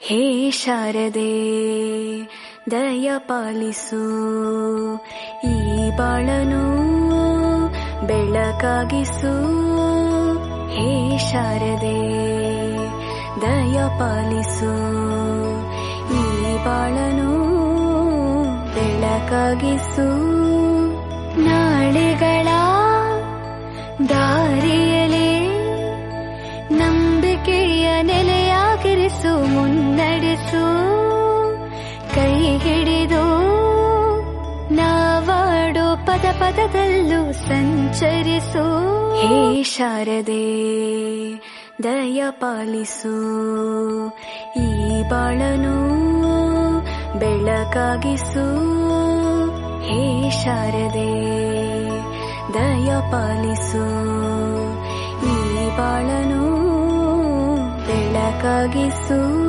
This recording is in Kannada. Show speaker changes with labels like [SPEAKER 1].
[SPEAKER 1] ಹೇ ಶಾರದೆ ದಯ ಪಾಲಿಸು, ಈ ಬಾಳನು ಬೆಳಕಾಗಿಸು. ಹೇ ಶಾರದೆ ದಯ ಪಾಲಿಸು, ಈ ಬಾಳನು ಬೆಳಕಾಗಿಸು. ನಾಳೆಗಳ ದಾರಿಯಲೇ ನಂಬಿಕೆಯ ನೆಲೆಯಾಗಿರಿಸು, ಮುನ್ನಡೆಸು. ಕೈ ಹಿಡಿದು ನಾವಾಡೋ ಪದ ಪದದಲ್ಲೂ ಸಂಚರಿಸು. ಹೇ ಶಾರದೆ ದಯ ಪಾಲಿಸು, ಈ ಬಾಳನು ಬೆಳಕಾಗಿಸು. ಹೇ ಶಾರದೆ ದಯ ಪಾಲಿಸು, ಈ ಬಾಳನು ಬೆಳಕಾಗಿಸು.